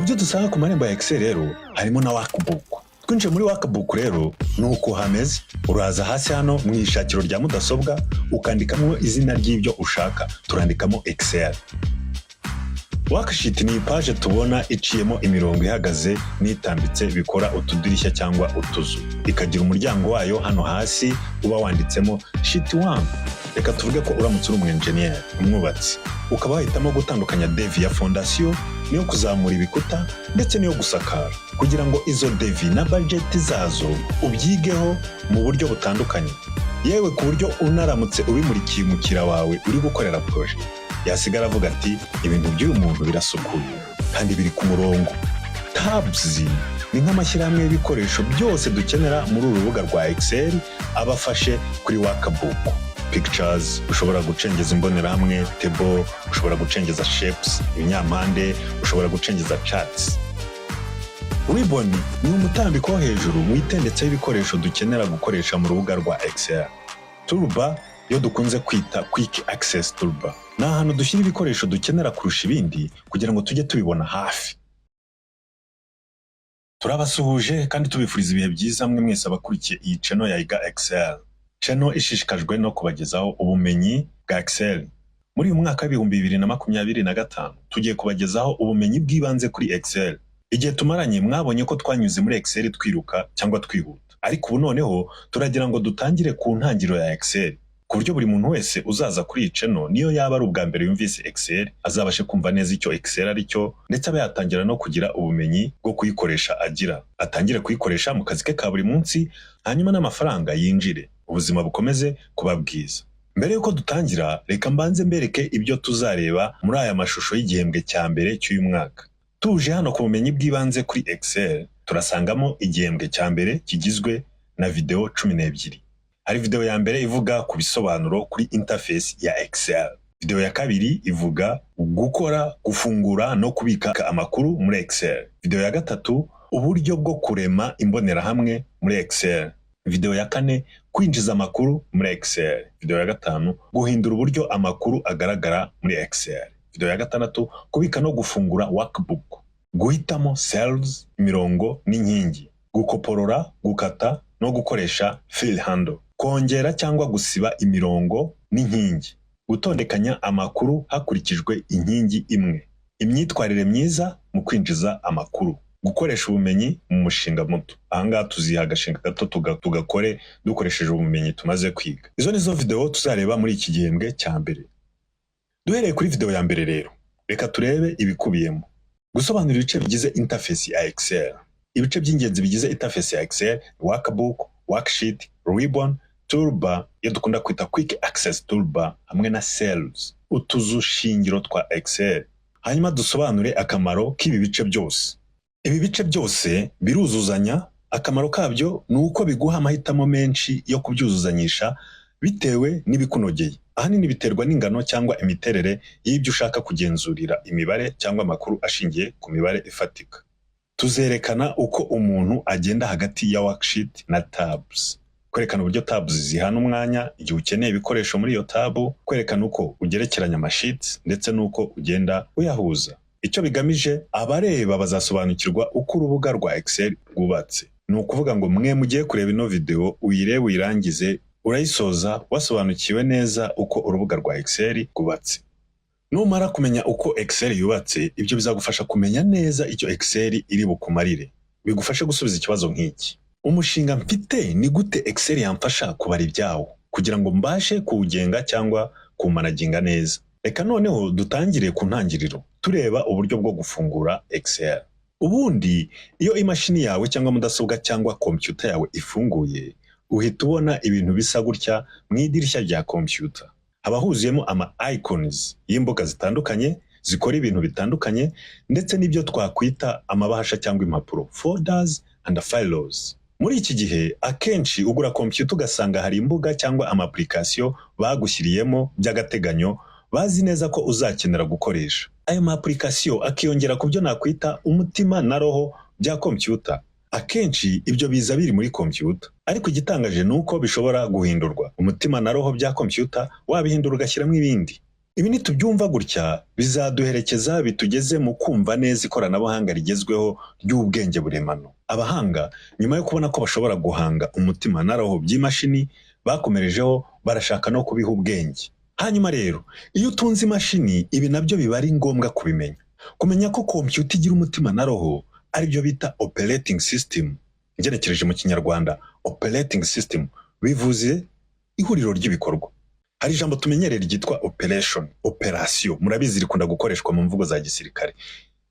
byo dusanga ku marembo ya Excel rero harimo na workbook. Twinjiye muri workbook rero nuko hameze, uraza hasi hano mu ishakiro rya mudasobwa ukandikamo izina ry'ibyo ushaka, turandikamo Excel. Worksheet ni page tubona iciyemo imirongo ihagaze n'itambitse bikora utudirishya cyangwa utuzu, ikagira umuryango wayo hano hasi uba wanditsemo sheet 1. Reka tuvuge ko uramutse uri engineer, umwubatsi, ukaba wahitamo gutandukanya devi ya fondation niyo kuzamura ibikuta ndetse niyo gusakara, kugira ngo izo devi na budget zazo ubyigeho mu buryo butandukanye, yewe ku buryo unaramutse ubimurikiye umukira wawe uri gukorera projet yasigara avuga ati ibintu by'uyu muntu birasukuye kandi biri ku murongo. Tabs ni nk'amashyirahamwe y'ibikoresho byose dukenera muri uru rubuga rwa Excel abafashe kuri workbook. Pictures, ushobora gucengeza imbonerahamwe, table, ushobora gucengeza shapes, ibinyampande, ushobora gucengeza charts. Ribbon ni umutambiko wo hejuru witendetseho ibikoresho dukenera gukoresha mu rubuga rwa Excel. Toolbar yo dukunze kwita quick access toolbar, ni ahantu dushyira ibikoresho dukenera kurusha ibindi kugira ngo tujye tubibona hafi. Turabasuhuje kandi tubifuriza ibihe byiza mwe mwese abakurikiye iyi channel ya Iga Excel. Channel ishishikajwe no kubagezaho ubumenyi bwa Excel. Muri uyu mwaka w'ibihumbi 2025 tugiye kubagezaho ubumenyi bw'ibanze kuri Excel. Igihe tumaranye mwabonye ko twanyuze muri Excel twiruka cyangwa twihuta, ariko ubu noneho turagira ngo dutangire ku ntangiriro ya Excel, ku buryo buri muntu wese uzaza kuri iyi channel niyo yaba ari ubwa mbere yumvise Excel azabashe kumva neza icyo Excel ari cyo, ndetse abe yatangira no kugira ubumenyi bwo kuyikoresha atangire kuyikoresha mu kazi ke ka buri munsi, hanyuma n'amafaranga yinjire, ubuzima bukomeze kuba bwiza. Mbere yuko dutangira, reka mbanze mbereke ibyo tuzareba muri aya mashusho y'igihembwe cya mbere cy'uyu mwaka. Tuje hano ku bumenyi bw'ibanze kuri Excel, turasangamo igihembwe cya mbere kigizwe na video 12. Hari video ya mbere ivuga ku bisobanuro kuri interface ya Excel. Video ya kabiri ivuga gukora, gufungura no kubika amakuru muri Excel. Video ya gatatu uburyo bwo kurema imbonerahamwe muri Excel. Video ya kane kwinjiza amakuru muri Excel. Video ya gatanu guhindura uburyo amakuru agaragara muri Excel. Video ya gatandatu kubika no gufungura workbook, guhitamo cells, imirongo n'inkingi, gukoporora, gukata no gukoresha fill handle, kongera cyangwa gusiba imirongo n'inkingi, gutondekanya amakuru hakurikijwe inkingi imwe, imyitwarire myiza mu kwinjiza amakuru, gukoresha ubumenyi mu mushinga muto. Ahangaha tuziha agashinga gato tugakore dukoresheje ubumenyi tumaze kwiga. Izo nizo video tuzareba muri iki gihembwe cya mbere. Duhereye kuri video ya mbere rero, reka turebe ibikubiyemo. Gusobanura ibice bigize interface ya Excel. Ibice by'ingenzi bigize interface ya Excel: workbook, worksheet, ribbon, toolbar yo dukunda kwita quick access toolbar, hamwe na cells, utuzu shingiro twa Excel. Hanyuma dusobanure akamaro k'ibi bice byose. Ibi bice byose biruzuzanya, akamaro kabyo ni uko biguha amahitamo menshi yo kubyuzuzanyisha bitewe n'ibikunogeye. Ahanini biterwa n'ingano cyangwa imiterere y'ibyo ushaka kugenzurira imibare cyangwa amakuru ashingiye ku mibare ifatika. Tuzerekana uko umuntu agenda hagati ya worksheet na tabs, kwerekana uburyo tabs zihana umwanya igihe ukeneye ibikoresho muri iyo tabu, kwerekana uko ugerekeranya amasheets ndetse n'uko ugenda uyahuza. Icyo bigamije, abareba bazasobanukirwa uko urubuga rwa Excel rwubatse. Ni ukuvuga ngo mwe mugiye kureba ino video uyirebe uyirangize, urayisoza wasobanukiwe neza uko urubuga rwa Excel rwubatse. Numara kumenya uko Excel yubatse, ibyo bizagufasha kumenya neza icyo Excel iri bukumarire. Bigufashe gusubiza ikibazo nk'iki: umushinga mfite ni gute Excel yamfasha kubara ibyawo kugira ngo mbashe kuwugenga cyangwa kumanaginga neza. Reka noneho dutangire ku ntangiriro tureba uburyo bwo gufungura Excel. Ubundi iyo imashini yawe cyangwa mudasobwa cyangwa computer yawe ifunguye, uhita ubona ibintu bisa gutya mu idirishya rya computer. Haba huzuyemo ama icons y'imboga zitandukanye zikora ibintu bitandukanye, ndetse n'ibyo twakwita amabahasha cyangwa impapuro, folders and files. Muri iki gihe akenshi ugura computer ugasanga hari imbuga cyangwa ama application bagushyiriyemo by'agateganyo bazi neza ko uzakenera gukoresha. Ayo ma application akiyongera ku byo nakwita umutima na roho bya computer. Akenshi ibyo biza biri muri computer, ariko igitangaje nuko bishobora guhindurwa. Umutima na roho bya computer wabihindura ugashyiramo ibindi. Ibi nitubyumva gutya bizaduherekeza bitugeze mu kumva neza ikoranabuhanga rigezweho ry'ubwenge buremano. Abahanga nyuma yo kubona ko bashobora guhanga umutima na roho by'imashini bakomerejeho barashaka no kubiha ubwenge. Hanyuma rero iyo utunze imashini ibi nabyo biba ari ngombwa kubimenya. Kumenya ko computer igira umutima na roho aribyo bita operating system. Ngerekereje mu Kinyarwanda operating system bivuze ihuriro ry'ibikorwa. Hari ijambo tumenyereye ryitwa operation. Murabizi rikunda gukoreshwa mu mvugo za gisirikare.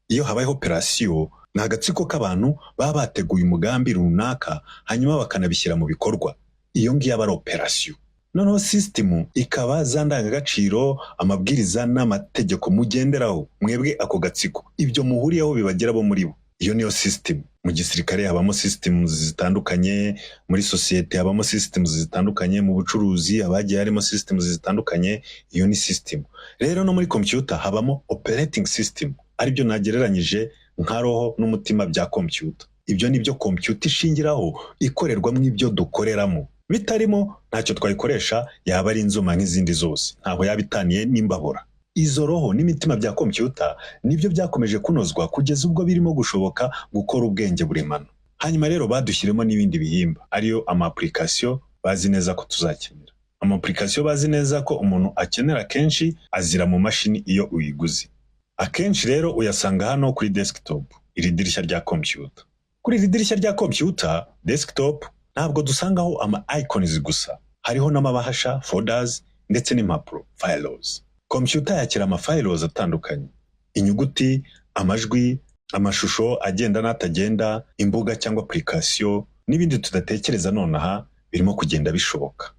Iyo habayeho operation ni agatsiko k'abantu baba bateguye umugambi runaka hanyuma bakanabishyira mu bikorwa. Iyo ngiyo aba ari operation. Noneho system ikaba za ndangagaciro, amabwiriza n'amategeko mugenderaho mwebwe ako gatsiko. Ibyo muhuriyeho bibagera bo muri bo. Iyo niyo system. Mu gisirikare habamo systems zitandukanye, muri societe habamo systems zitandukanye, mu bucuruzi abagiye harimo systems zitandukanye, iyo ni system. Rero no muri computer habamo operating system, aribyo nagereranyije nka roho n'umutima bya computer. Ibyo nibyo computer ishingiraho ikorerwamo ibyo dukoreramo. Bitarimo ntacyo twayikoresha, yaba ari inzuma nk'izindi zose, ntaho yabitaniye n'imbabura. Izo roho n'imitima bya computer nibyo byakomeje kunozwa kugeza ubwo birimo gushoboka gukora ubwenge buremano. Hanyuma rero badushyiremo n'ibindi bihimba, ariyo ama-application bazi neza ko tuzakenera. Ama-application bazi neza ko umuntu akenera kenshi azira mu mashini iyo uyiguze. Akenshi rero uyasanga hano kuri desktop, iri dirishya rya computer. Kuri iri dirishya rya computer, desktop, ntabwo dusangaho ama-icons gusa. Hariho n'amabahasha, folders, ndetse n'impapuro, files. Computer yakira ama-files atandukanye. Inyuguti, amajwi, amashusho agenda n'atagenda, imbuga cyangwa application, n'ibindi tudatekereza nonaha birimo kugenda bishoboka.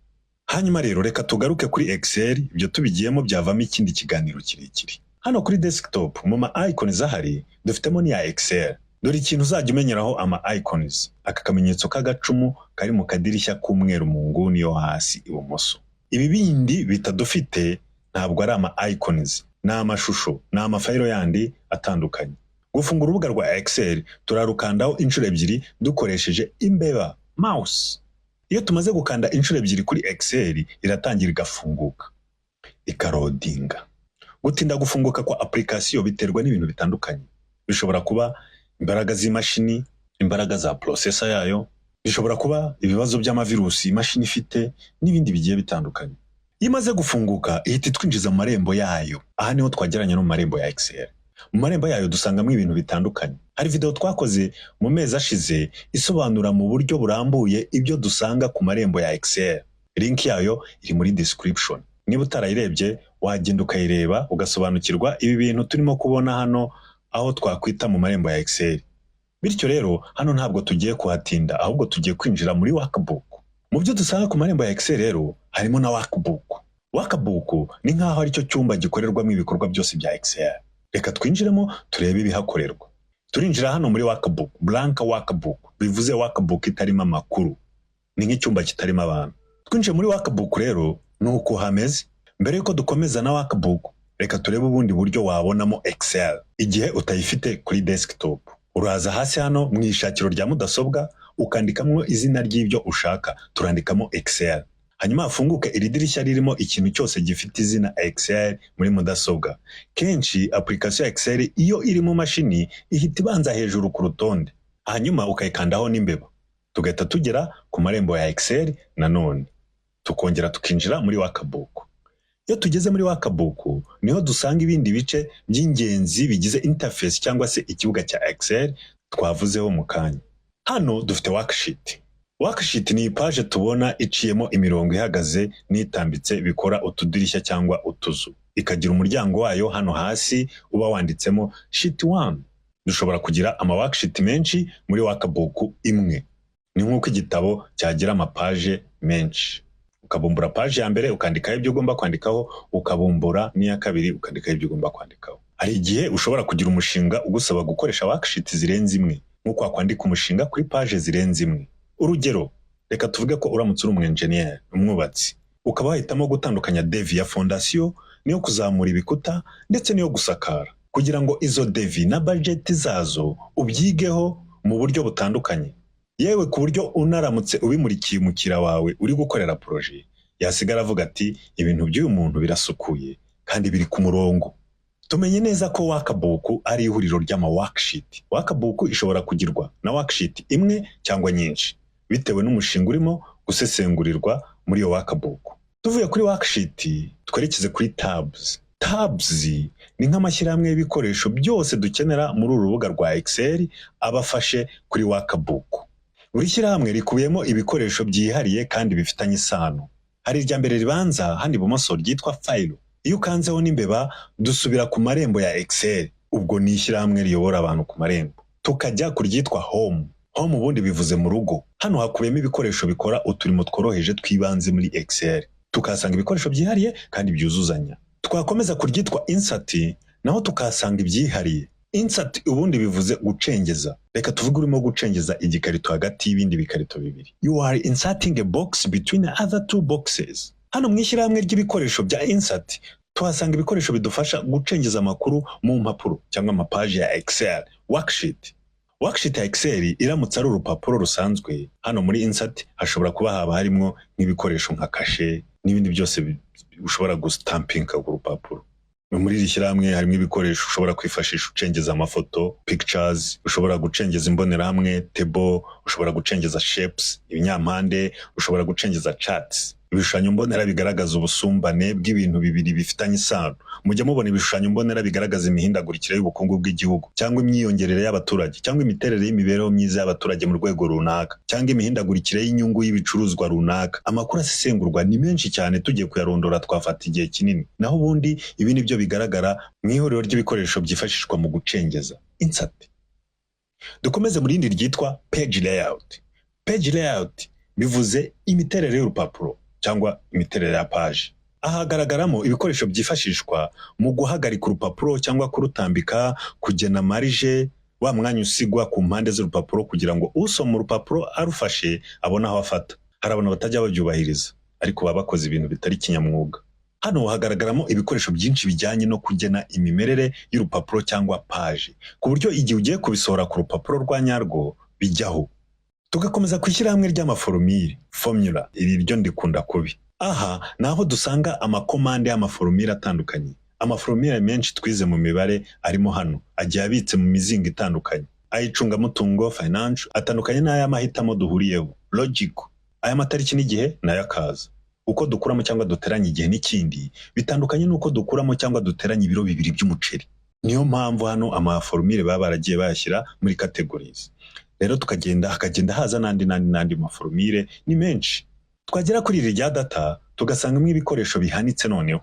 Hanyuma rero reka tugaruke kuri Excel, ibyo tubigiyemo byavamo ikindi kiganiro kirekire. Hano kuri desktop mu ma-icons ahari dufitemo ni ya Excel. Dore ikintu uzajya umenyeraho ama-icons. Aka kamenyetso k'agacumu kari mu kadirishya k'umweru mu nguni yo hasi ibumoso. Ibi bindi bitadufite ntabwo ari ama-icons, ni amashusho, ni amafayilo yandi atandukanye. Gufungura urubuga rwa Excel turarukandaho inshuro ebyiri dukoresheje imbeba, mouse. Iyo tumaze gukanda inshuro ebyiri kuri Excel iratangira igafunguka, ikarodinga. Gutinda gufunguka kwa application biterwa n'ibintu bitandukanye. Bishobora kuba imbaraga z'imashini, imbaraga za processor yayo, bishobora kuba ibibazo by'amavirusi imashini ifite n'ibindi bigiye bitandukanye. Iyo imaze gufunguka ihita twinjiza mu marembo yayo. Aha niho twageranya no mu marembo ya Excel. Mu marembo yayo dusangamo ibintu bitandukanye. Hari video twakoze mu mezi ashize isobanura mu buryo burambuye ibyo dusanga ku marembo ya Excel. Link yayo iri muri description. Niba utarayirebye wagenda ukayireba ugasobanukirwa ibi bintu turimo kubona hano aho twakwita mu marembo ya Excel. Bityo rero hano ntabwo tugiye kuhatinda, ahubwo tugiye kwinjira muri workbook. Mu byo dusanga ku marembo ya Excel rero harimo na workbook. Workbook ni nkaho ari cyo cyumba gikorerwamo ibikorwa byose bya Excel. Reka twinjiremo turebe ibihakorerwa. Turinjira hano muri workbook, blank workbook, bivuze workbook itarimo amakuru. Ni nk'icyumba kitarimo abantu. Twinjiye muri workbook rero nuko hameze. Mbere yuko dukomeza na workbook, reka turebe ubundi buryo wabonamo Excel igihe utayifite kuri desktop. Uraza hasi hano mu ishakiro rya mudasobwa ukandikamo izina ry'ibyo ushaka, turandikamo Excel. Hanyuma afunguke iri dirishya ririmo ikintu cyose gifite izina Excel muri mudasobwa. Kenshi application ya Excel iyo iri mu mashini ihita ibanza hejuru ku rutonde, hanyuma ukayikandaho n'imbeba. Tugahita tugera ku marembo ya Excel nanone. Tukongera tukinjira muri workbook. Iyo tugeze muri workbook niho dusanga ibindi bice by'ingenzi bigize interface cyangwa se ikibuga cya Excel twavuzeho mu kanya. Hano dufite worksheet. Worksheet ni page tubona iciyemo imirongo ihagaze n'itambitse bikora utudirishya cyangwa utuzu. Ikagira umuryango wayo hano hasi uba wanditsemo sheet 1. Dushobora kugira ama worksheet menshi muri workbook imwe. Ni nk'uko igitabo cyagira amapage menshi. Ukabumbura page ya mbere ukandikaho ibyo ugomba kwandikaho, ukabumbura n'iya kabiri ukandikaho ibyo ugomba kwandikaho. Hari igihe ushobora kugira umushinga ugusaba gukoresha worksheet zirenze imwe, nk'uko wakwandika umushinga kuri page zirenze imwe. Urugero, reka tuvuge ko uramutse uri umu-engineer, umwubatsi, ukaba wahitamo gutandukanya devi ya fondation niyo kuzamura ibikuta ndetse niyo gusakara, kugira ngo izo devi na budget zazo ubyigeho mu buryo butandukanye. Yewe ku buryo unaramutse ubimurikiye umukira wawe uri gukorera projet, yasigara avuga ati ibintu by'uyu muntu birasukuye, kandi biri ku murongo. Tumenye neza ko workbook ari ihuriro ry'ama worksheet. Workbook ishobora kugirwa na worksheet imwe cyangwa nyinshi bitewe n'umushinga urimo gusesengurirwa muri iyo workbook. Tuvuye kuri worksheet twerekeze kuri tabs. Tabs ni nk'amashyirahamwe y'ibikoresho byose dukenera muri uru rubuga rwa Excel abafashe kuri workbook. Buri shyirahamwe rikubiyemo ibikoresho byihariye kandi bifitanye isano. Hari irya mbere ribanza handi ibumoso ryitwa file. Iyo ukanzeho n'imbeba dusubira ku marembo ya Excel. Ubwo ni ishyirahamwe riyobora abantu ku marembo. Tukajya ku ryitwa home. Home ubundi bivuze mu rugo. Hano hakubiyemo ibikoresho bikora uturimo tworoheje twibanze muri Excel. Tukasanga ibikoresho byihariye kandi byuzuzanya. Twakomeza ku ryitwa insert naho tukasanga ibyihariye. Insert ubundi bivuze gucengeza. Reka tuvuge urimo gucengeza igikarito hagati y'ibindi bikarito bibiri. You are inserting a box between the other two boxes. Hano mu ishyirahamwe ry'ibikoresho bya insert tuhasanga ibikoresho bidufasha gucengeza amakuru mu mpapuro cyangwa amapaji ya Excel. Worksheet ya Excel iramutse ari urupapuro rusanzwe, hano muri insert hashobora kuba haba harimo nk'ibikoresho nka kashe n'ibindi byose ushobora gustampinga ku rupapuro. Muri iri shyirahamwe harimo ibikoresho ushobora kwifashisha ucengeza amafoto, pictures, ushobora gucengeza imbonerahamwe, table, ushobora gucengeza shapes, ibinyampande, ushobora gucengeza charts. Ibishushanyo mbonera bigaragaza ubusumbane bw'ibintu bibiri bifitanye isano. Mujya mubona ibishushanyo mbonera bigaragaza imihindagurikire y'ubukungu bw'igihugu cyangwa imyiyongerere y'abaturage cyangwa imiterere y'imibereho myiza y'abaturage mu rwego runaka cyangwa imihindagurikire y'inyungu y'ibicuruzwa runaka. Amakuru asesengurwa ni menshi cyane, tugiye kuyarondora twafata igihe kinini. Naho ubundi ibi ni byo bigaragara mu ihuriro ry'ibikoresho byifashishwa mu gucengeza insert. Dukomeze mu rindi ryitwa page layout. Page layout bivuze imiterere y'urupapuro cyangwa imiterere ya page. Aha hagaragaramo ibikoresho byifashishwa mu guhagarika urupapuro cyangwa kurutambika, kugena marge, wa mwanya usigwa ku mpande z'urupapuro kugira ngo usoma urupapuro arufashe abona aho afata. Hari abantu batajya babyubahiriza ariko baba bakoze ibintu bitari kinyamwuga. Hano hagaragaramo ibikoresho byinshi bijyanye no kugena imimerere y'urupapuro cyangwa page ku buryo igihe ugiye kubisohora ku rupapuro rwa nyarwo bijyaho. Tugakomeza kwishyira hamwe ry'amaforumire, formula, iri ryo ndikunda kubi. Aha naho dusanga amakomande y'amaforumire atandukanye. Amaforumire menshi twize mu mibare arimo hano, agiye abitse mu mizingo itandukanye. Ayicungamutungo, financial, atandukanye n'aya mahitamo duhuriyeho, logical. Aya matariki n'igihe nayo akaza. Uko dukuramo cyangwa duteranya igihe n'ikindi bitandukanye n'uko dukuramo cyangwa duteranya ibiro bibiri by'umuceri. Niyo mpamvu hano amaforumire baba baragiye bayashyira muri categories. Rero hakagenda haza n'andi maforumire ni menshi. Twagera kuri iri rya data tugasangamo ibikoresho bihanitse noneho.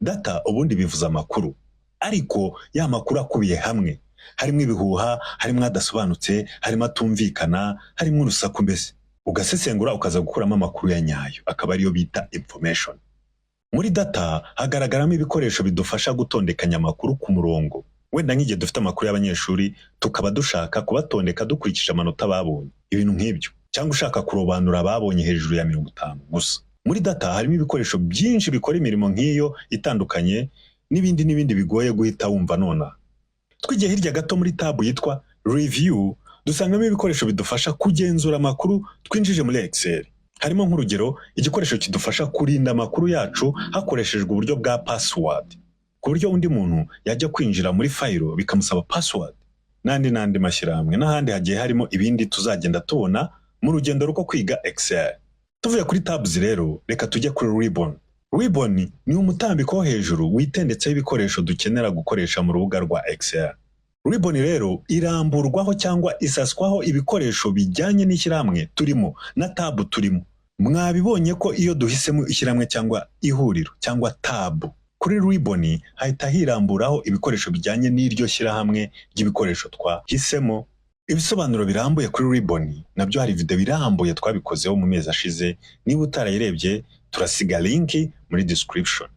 Data ubundi bivuza amakuru, ariko ya makuru akubiye hamwe. Harimo ibihuha, harimo adasobanutse, harimo atumvikana, harimo urusaku mbese. Ugasesengura ukaza gukuramo amakuru ya nyayo, akaba ariyo bita information. Muri data hagaragaramo ibikoresho bidufasha gutondekanya amakuru ku murongo. Wenda nk'igihe dufite amakuru y'abanyeshuri tukaba dushaka kubatondeka dukurikije amanota babonye, ibintu nk'ibyo, cyangwa ushaka kurobanura ababonye hejuru ya 50 gusa. Muri data harimo ibikoresho byinshi bikora imirimo nk'iyo itandukanye n'ibindi bigoye guhita wumva nona. Twigiye hirya gato muri tab yitwa review dusangamo ibikoresho bidufasha kugenzura amakuru twinjije muri Excel. Harimo nk'urugero igikoresho kidufasha kurinda amakuru yacu hakoreshejwe uburyo bwa password, ku buryo undi muntu yajya kwinjira muri file bikamusaba password. N'andi mashyirahamwe n'ahandi hagiye harimo ibindi tuzagenda tubona mu rugendo rwo kwiga Excel. Tuvuye kuri tabs rero reka tujye kuri ribbon. Ribbon ni umutambiko wo hejuru witendetseho ibikoresho dukenera gukoresha mu rubuga rwa Excel. Ribbon rero iramburwaho cyangwa isaswaho ibikoresho bijyanye n'ishyirahamwe turimo na tab turimo. Mwabibonye ko iyo duhisemo ishyirahamwe cyangwa ihuriro cyangwa tab, kuri ribbon hahita hiramburaho ibikoresho bijyanye n'iryo shyirahamwe ry'ibikoresho twahisemo. Ibisobanuro birambuye kuri ribbon nabyo hari video birambuye twabikozeho mu mezi ashize. Niba utarayirebye turasiga link muri description.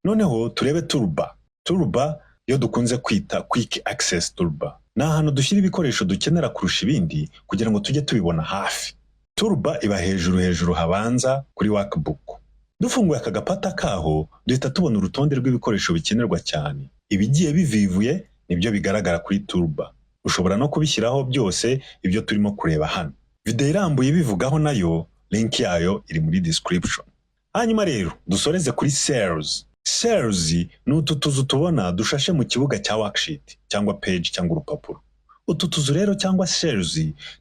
Noneho turebe toolbar. Toolbar yo dukunze kwita quick access toolbar. Ni ahantu dushyira ibikoresho dukenera kurusha ibindi kugira ngo tujye tubibona hafi. Toolbar iba hejuru habanza kuri workbook. Dufunguye aka gapata kaho duhita tubona urutonde rw'ibikoresho bikenerwa cyane. Ibigiye bivivuye nibyo bigaragara kuri toolbar. Ushobora no kubishyiraho byose ibyo turimo kureba hano. Video irambuye bivugaho nayo link yayo iri muri description. Hanyuma rero dusoreze kuri sales. Cells ni utu tuzu tubona dushashe mu kibuga cya worksheet cyangwa page cyangwa urupapuro. Utu tuzu rero cyangwa cells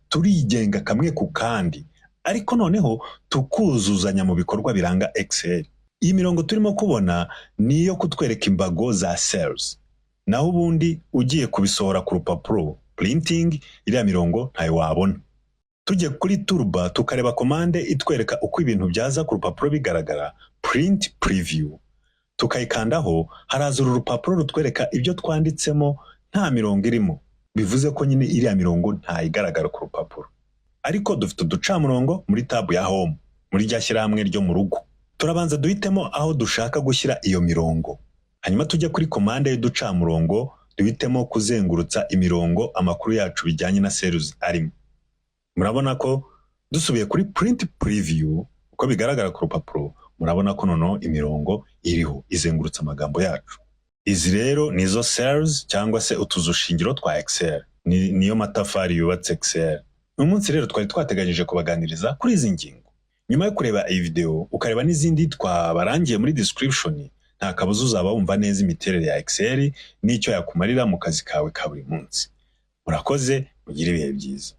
turigenga kamwe ku kandi, ariko noneho tukuzuzanya mu bikorwa biranga Excel. Iyi mirongo turimo kubona niyo kutwereka imbago za cells. Naho ubundi ugiye kubisohora ku rupapuro, printing, iriya mirongo ntayo wabona. Tujye kuri toolbar tukareba komande itwereka uko ibintu byaza ku rupapuro bigaragara, print preview. Tukayikandaho haraza uru rupapuro rutwereka ibyo twanditsemo nta mirongo irimo. Bivuze ko nyine iriya mirongo ntayigaragara ku rupapuro. Ariko dufite uducamurongo muri tab ya home, muri rya shyirahamwe ryo mu rugo. Turabanza duhitemo aho dushaka gushyira iyo mirongo. Hanyuma tujya kuri komande y'uducamurongo, duhitemo kuzengurutsa imirongo amakuru yacu bijyanye na cells arimo. Murabona ko dusubiye kuri print preview, uko bigaragara ku rupapuro, murabona ko noneho imirongo iriho izengurutsa amagambo yacu. Izi rero nizo cells cyangwa se utuzu shingiro twa Excel. Niyo matafari yubatse Excel. Uyu munsi rero twari twateganyije kubaganiriza kuri izi ngingo. Nyuma yo kureba iyi video ukareba n'izindi twabarangiye muri description, nta kabuza uzaba wumva neza imiterere ya Excel n'icyo yakumarira mu kazi kawe ka buri munsi. Murakoze, mugire ibihe byiza.